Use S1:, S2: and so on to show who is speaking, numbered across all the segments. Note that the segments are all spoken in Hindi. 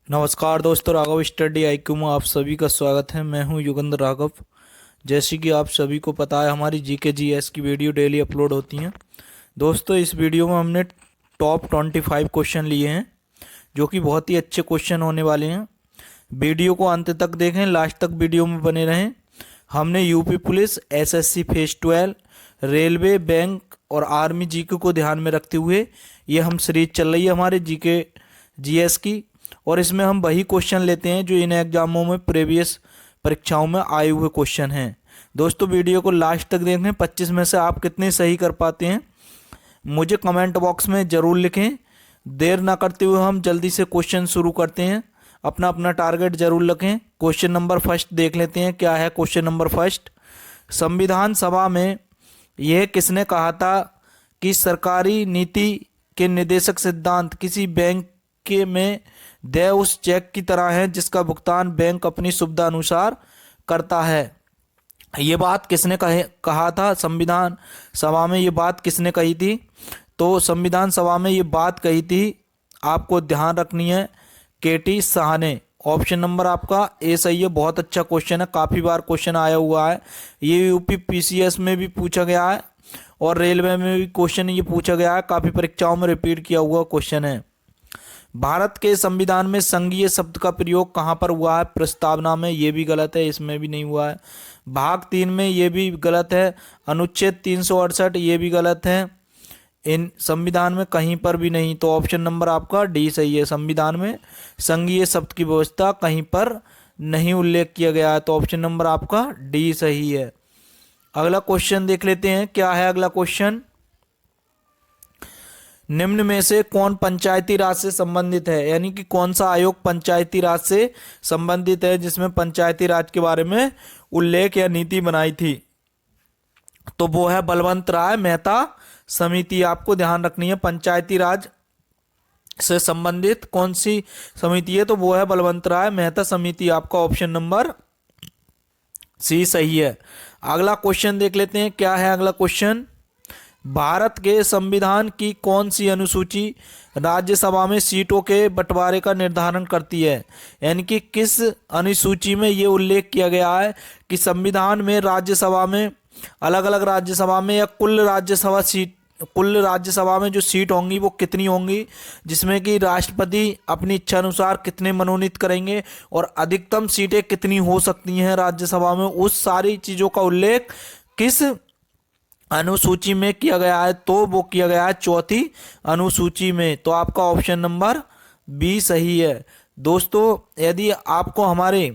S1: नमस्कार दोस्तों, राघव स्टडी आईक्यू में आप सभी का स्वागत है। मैं हूं युगंधर राघव। जैसे कि आप सभी को पता है, हमारी जीके जीएस की वीडियो डेली अपलोड होती हैं। दोस्तों, इस वीडियो में हमने टॉप 25 क्वेश्चन लिए हैं, जो कि बहुत ही अच्छे क्वेश्चन होने वाले हैं। वीडियो को अंत तक देखें, लास्ट तक वीडियो में बने रहें। हमने UP police, SSC phase 12, railway, bank और आर्मी जीके को ध्यान में रखते हुए ये हम सीरीज चल रही है हमारे जीके जीएस की। और इसमें हम वही क्वेश्चन लेते हैं जो इन एग्जामों में, प्रीवियस परीक्षाओं में आए हुए क्वेश्चन हैं। दोस्तों, वीडियो को लास्ट तक देखें। 25 में से आप कितने सही कर पाते हैं मुझे कमेंट बॉक्स में ज़रूर लिखें। देर ना करते हुए हम जल्दी से क्वेश्चन शुरू करते हैं। अपना अपना टारगेट जरूर रखें। क्वेश्चन नंबर फर्स्ट देख लेते हैं। क्या है क्वेश्चन नंबर फर्स्ट? संविधान सभा में यह किसने कहा था कि सरकारी नीति के निर्देशक सिद्धांत किसी बैंक के में देय उस चेक की तरह है जिसका भुगतान बैंक अपनी सुविधा अनुसार करता है? ये बात किसने कहा था संविधान सभा में? ये बात किसने कही थी? तो संविधान सभा में ये बात कही थी, आपको ध्यान रखनी है, केटी शाह ने। ऑप्शन नंबर आपका ए सही है। बहुत अच्छा क्वेश्चन है, काफ़ी बार क्वेश्चन आया हुआ है। ये यूपी पीसीएस में भी पूछा गया है और रेलवे में भी क्वेश्चन ये पूछा गया है। काफ़ी परीक्षाओं में रिपीट किया हुआ क्वेश्चन है। भारत के संविधान में संघीय शब्द का प्रयोग कहाँ पर हुआ है? प्रस्तावना में। ये भी गलत है, इसमें भी नहीं हुआ है। भाग 3 में ये भी गलत है। अनुच्छेद 368 ये भी गलत है। इन संविधान में कहीं पर भी नहीं। तो ऑप्शन नंबर आपका डी सही है। संविधान में संघीय शब्द की व्यवस्था कहीं पर नहीं उल्लेख किया गया है। तो ऑप्शन नंबर आपका डी सही है। अगला क्वेश्चन देख लेते हैं। क्या है अगला क्वेश्चन? निम्न में से कौन पंचायती राज से संबंधित है? यानी कि कौन सा आयोग पंचायती राज से संबंधित है, जिसमें पंचायती राज के बारे में उल्लेख या नीति बनाई थी? तो वो है बलवंत राय मेहता समिति। आपको ध्यान रखनी है, पंचायती राज से संबंधित कौन सी समिति है? तो वो है बलवंत राय मेहता समिति। आपका ऑप्शन नंबर सी सही है। अगला क्वेश्चन देख लेते हैं। क्या है अगला क्वेश्चन? भारत के संविधान की कौन सी अनुसूची राज्यसभा में सीटों के बंटवारे का निर्धारण करती है? यानी कि किस अनुसूची में ये उल्लेख किया गया है कि संविधान में राज्यसभा में, अलग अलग राज्यसभा में, या कुल राज्यसभा में जो सीट होंगी वो कितनी होंगी, जिसमें कि राष्ट्रपति अपनी इच्छा अनुसार कितने मनोनीत करेंगे और अधिकतम सीटें कितनी हो सकती हैं राज्यसभा में, उस सारी चीज़ों का उल्लेख किस अनुसूची में किया गया है? तो वो किया गया है चौथी अनुसूची में। तो आपका ऑप्शन नंबर बी सही है। दोस्तों, यदि आपको हमारे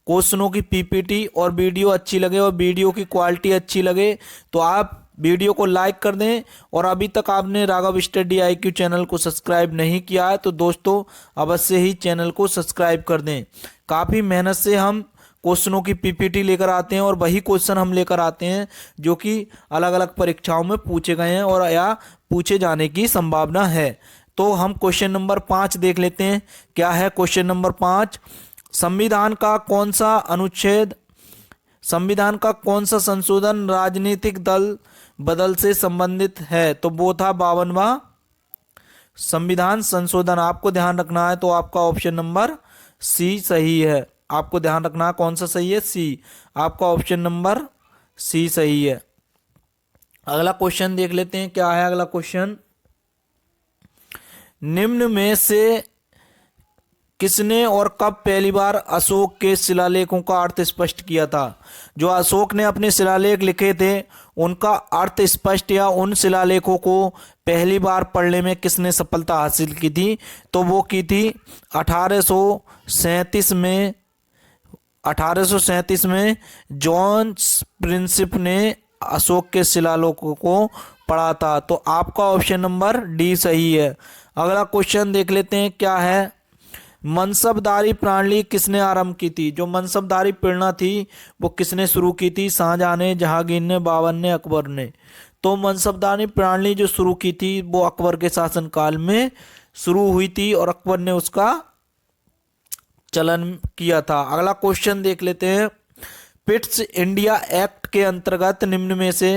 S1: क्वेश्चनों की पीपीटी और वीडियो अच्छी लगे और वीडियो की क्वालिटी अच्छी लगे तो आप वीडियो को लाइक कर दें। और अभी तक आपने राघव स्टडी आईक्यू चैनल को सब्सक्राइब नहीं किया है तो दोस्तों अवश्य ही चैनल को सब्सक्राइब कर दें। काफ़ी मेहनत से हम क्वेश्चनों की पीपीटी लेकर आते हैं और वही क्वेश्चन हम लेकर आते हैं जो कि अलग अलग परीक्षाओं में पूछे गए हैं और या पूछे जाने की संभावना है। तो हम क्वेश्चन नंबर 5 देख लेते हैं। क्या है क्वेश्चन नंबर 5? संविधान का कौन सा अनुच्छेद, संविधान का कौन सा संशोधन राजनीतिक दल बदल से संबंधित है? तो वो था 52वां संविधान संशोधन। आपको ध्यान रखना है। तो आपका ऑप्शन नंबर सी सही है। आपको ध्यान रखना है कौन सा सही है? सी। आपका ऑप्शन नंबर सी सही है। अगला क्वेश्चन देख लेते हैं। क्या है अगला क्वेश्चन? निम्न में से किसने और कब पहली बार अशोक के शिलालेखों का अर्थ स्पष्ट किया था? जो अशोक ने अपने शिलालेख लिखे थे उनका अर्थ स्पष्ट या उन शिलालेखों को पहली बार पढ़ने में किसने सफलता हासिल की थी? तो वो की थी 1837 में। 1837 में जॉन प्रिंसिप ने अशोक के शिलालेखों को पढ़ा था। तो आपका ऑप्शन नंबर डी सही है। अगला क्वेश्चन देख लेते हैं। क्या है? मनसबदारी प्रणाली किसने आरंभ की थी? जो मनसबदारी प्रणाली थी वो किसने शुरू की थी? शाहजहां ने, जहांगीर ने, बाबर ने, अकबर ने। तो मनसबदारी प्रणाली जो शुरू की थी वो अकबर के शासनकाल में शुरू हुई थी और अकबर ने उसका चलन किया था। अगला क्वेश्चन देख लेते हैं। पिट्स इंडिया एक्ट के अंतर्गत निम्न में से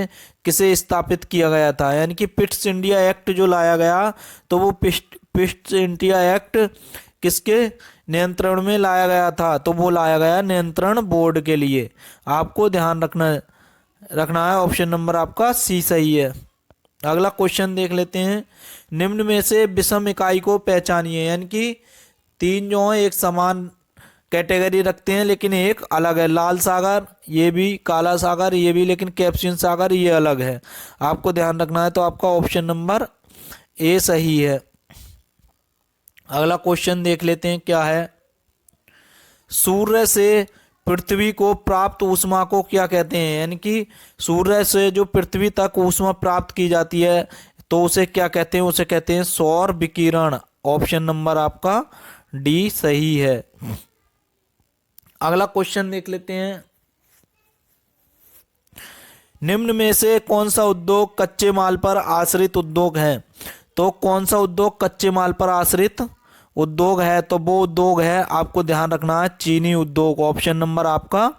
S1: किसे स्थापित किया गया था? यानी कि पिट्स इंडिया एक्ट जो लाया गया तो वो पिट्स इंडिया एक्ट किसके नियंत्रण में लाया गया था? तो वो लाया गया नियंत्रण बोर्ड के लिए। आपको ध्यान रखना है, ऑप्शन नंबर आपका सी सही है। अगला क्वेश्चन देख लेते हैं। निम्न में से विषम इकाई को पहचानिए, यानी कि तीन जो है एक समान कैटेगरी रखते हैं लेकिन एक अलग है। लाल सागर, ये भी काला सागर, ये भी, लेकिन कैप्सियन सागर ये अलग है। आपको ध्यान रखना है, तो आपका ऑप्शन नंबर ए सही है। अगला क्वेश्चन देख लेते हैं क्या है। सूर्य से पृथ्वी को प्राप्त ऊष्मा को क्या कहते हैं? यानी कि सूर्य से जो पृथ्वी तक ऊष्मा प्राप्त की जाती है तो उसे क्या कहते हैं? उसे कहते हैं सौर विकिरण। ऑप्शन नंबर आपका डी सही है। अगला क्वेश्चन देख लेते हैं। निम्न में से कौन सा उद्योग कच्चे माल पर आश्रित उद्योग है? तो कौन सा उद्योग कच्चे माल पर आश्रित उद्योग है? तो वो उद्योग है, आपको ध्यान रखना है, चीनी उद्योग। ऑप्शन नंबर आपका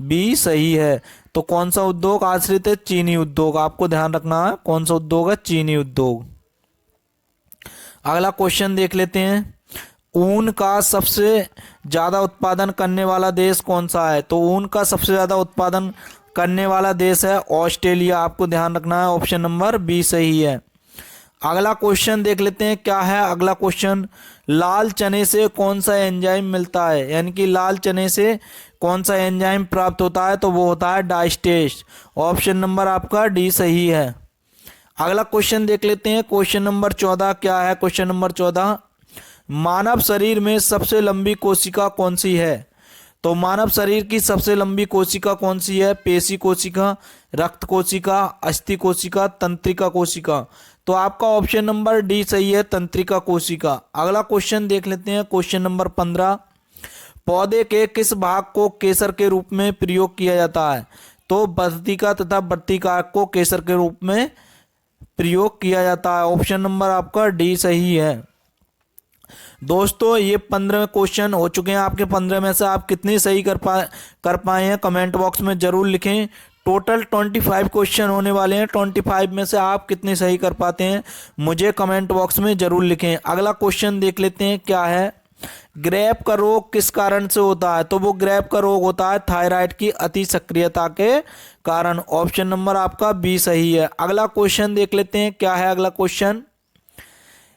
S1: बी सही है। तो कौन सा उद्योग आश्रित है? चीनी उद्योग। आपको ध्यान रखना है कौन सा उद्योग है? चीनी उद्योग। अगला क्वेश्चन देख लेते हैं। ऊन का सबसे ज्यादा उत्पादन करने वाला देश कौन सा है? तो ऊन का सबसे ज्यादा उत्पादन करने वाला देश है ऑस्ट्रेलिया। आपको ध्यान रखना है, ऑप्शन नंबर बी सही है। अगला क्वेश्चन देख लेते हैं क्या है। अगला क्वेश्चन, लाल चने से कौन सा एंजाइम मिलता है? यानी कि लाल चने से कौन सा एंजाइम प्राप्त होता है? तो वो होता है डाइस्टेज। ऑप्शन नंबर आपका डी सही है। अगला क्वेश्चन देख लेते हैं। क्वेश्चन नंबर 14 क्या है? क्वेश्चन नंबर 14, मानव शरीर में सबसे लंबी कोशिका कौन सी है? तो मानव शरीर की सबसे लंबी कोशिका कौन सी है? पेशी कोशिका, रक्त कोशिका, अस्थि कोशिका, तंत्रिका कोशिका। तो आपका ऑप्शन नंबर डी सही है, तंत्रिका कोशिका। अगला क्वेश्चन देख लेते हैं। क्वेश्चन नंबर 15, पौधे के किस भाग को केसर के रूप में प्रयोग किया जाता है? तो बस्तिका तथा वर्तिका को केसर के रूप में प्रयोग किया जाता है। ऑप्शन नंबर आपका डी सही है। दोस्तों ये 15 क्वेश्चन हो चुके हैं आपके। 15 में से आप कितने सही कर पाए हैं कमेंट बॉक्स में जरूर लिखें। टोटल 25 क्वेश्चन होने वाले हैं। 25 में से आप कितने सही कर पाते हैं मुझे कमेंट बॉक्स में जरूर लिखें। अगला क्वेश्चन देख लेते हैं क्या है। ग्रेप का रोग किस कारण से होता है? तो वो ग्रेप का रोग होता है थायराइड की अति सक्रियता के कारण। ऑप्शन नंबर आपका बी सही है। अगला क्वेश्चन देख लेते हैं क्या है। अगला क्वेश्चन,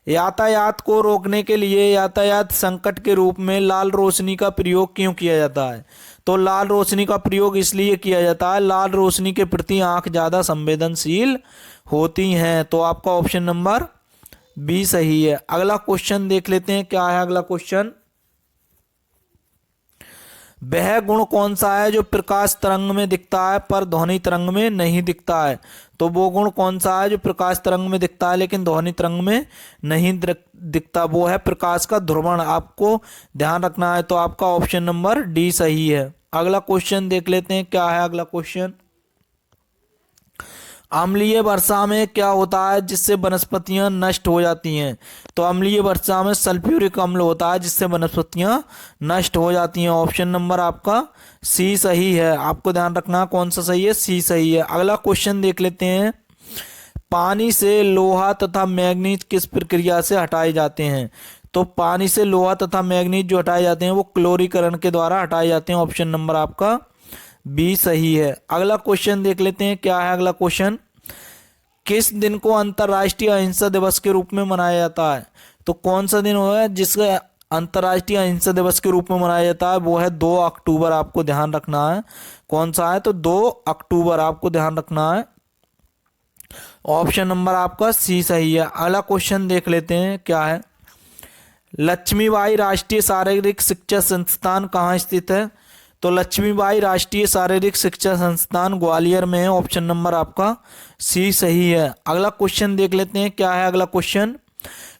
S1: यातायात को रोकने के लिए यातायात संकट के रूप में लाल रोशनी का प्रयोग क्यों किया जाता है? तो लाल रोशनी का प्रयोग इसलिए किया जाता है, लाल रोशनी के प्रति आंख ज्यादा संवेदनशील होती हैं। तो आपका ऑप्शन नंबर बी सही है। अगला क्वेश्चन देख लेते हैं क्या है। अगला क्वेश्चन, वह गुण कौन सा है जो प्रकाश तरंग में दिखता है पर ध्वनि तरंग में नहीं दिखता है? तो वो गुण कौन सा है जो प्रकाश तरंग में दिखता है लेकिन ध्वनि तरंग में नहीं दिखता? वो है प्रकाश का ध्रुवण। आपको ध्यान रखना है, तो आपका ऑप्शन नंबर डी सही है। अगला क्वेश्चन देख लेते हैं क्या है। अगला क्वेश्चन, अम्लीय वर्षा में क्या होता है जिससे वनस्पतियां नष्ट हो जाती हैं? तो अम्लीय वर्षा में सल्फ्यूरिक अम्ल होता है जिससे वनस्पतियां नष्ट हो जाती हैं। ऑप्शन नंबर आपका सी सही है। आपको ध्यान रखना कौन सा सही है? सी सही है। अगला क्वेश्चन देख लेते हैं। पानी से लोहा तथा मैग्नीज किस प्रक्रिया से हटाए जाते हैं? तो पानी से लोहा तथा मैग्नीज जो हटाए जाते हैं वो क्लोरीकरण के द्वारा हटाए जाते हैं। ऑप्शन नंबर आपका बी सही है। अगला क्वेश्चन देख लेते हैं क्या है। अगला क्वेश्चन, किस दिन को अंतर्राष्ट्रीय अहिंसा दिवस के रूप में मनाया जाता है? तो कौन सा दिन होगा जिसका अंतर्राष्ट्रीय अहिंसा दिवस के रूप में मनाया जाता है? वो है 2 अक्टूबर। आपको ध्यान रखना है कौन सा है? तो 2 अक्टूबर। आपको ध्यान रखना है, ऑप्शन नंबर आपका सी सही है। अगला क्वेश्चन देख लेते हैं क्या है। लक्ष्मीबाई राष्ट्रीय शारीरिक शिक्षा संस्थान कहाँ स्थित है? तो लक्ष्मीबाई राष्ट्रीय शारीरिक शिक्षा संस्थान ग्वालियर में है। ऑप्शन नंबर आपका सी सही है। अगला क्वेश्चन देख लेते हैं क्या है। अगला क्वेश्चन,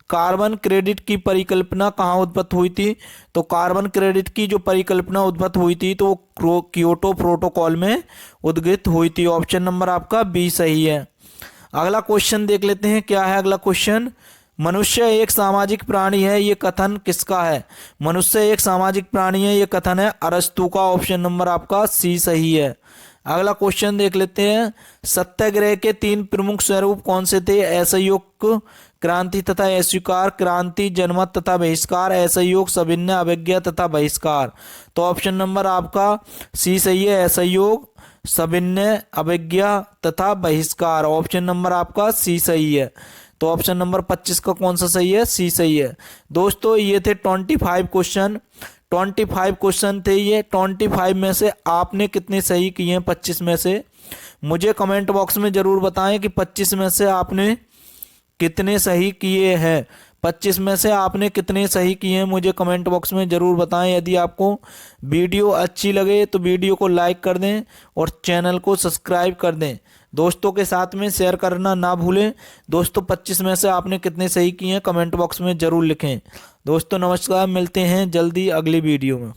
S1: कार्बन क्रेडिट की परिकल्पना कहाँ उद्भूत हुई थी? तो कार्बन क्रेडिट की जो परिकल्पना उद्भूत हुई थी तो वो क्योटो प्रोटोकॉल में उद्गत हुई थी। ऑप्शन नंबर आपका बी सही है। अगला क्वेश्चन देख लेते हैं क्या है। अगला क्वेश्चन, मनुष्य एक सामाजिक प्राणी है, ये कथन किसका है? मनुष्य एक सामाजिक प्राणी है, ये कथन है अरस्तु का। ऑप्शन नंबर आपका सी सही है। अगला क्वेश्चन देख लेते हैं। सत्याग्रह के 3 प्रमुख स्वरूप कौन से थे? असहयोग, क्रांति तथा अस्वीकार, क्रांति, जनमत तथा बहिष्कार, असहयोग, सविनय, अवज्ञा तथा बहिष्कार। तो ऑप्शन नंबर आपका सी सही है, असहयोग, सविनय, अवज्ञा तथा बहिष्कार। ऑप्शन नंबर आपका सी सही है। तो ऑप्शन नंबर 25 का कौन सा सही है? सी सही है। दोस्तों ये थे 25 क्वेश्चन, 25 क्वेश्चन थे ये। 25 में से आपने कितने सही किए हैं 25 में से? मुझे कमेंट बॉक्स में जरूर बताएं कि 25 में से आपने कितने सही किए हैं। 25 में से आपने कितने सही किए हैं मुझे कमेंट बॉक्स में ज़रूर बताएं। यदि आपको वीडियो अच्छी लगे तो वीडियो को लाइक कर दें और चैनल को सब्सक्राइब कर दें। दोस्तों के साथ में शेयर करना ना भूलें। दोस्तों 25 में से आपने कितने सही किए हैं कमेंट बॉक्स में ज़रूर लिखें। दोस्तों नमस्कार, मिलते हैं जल्दी अगली वीडियो में।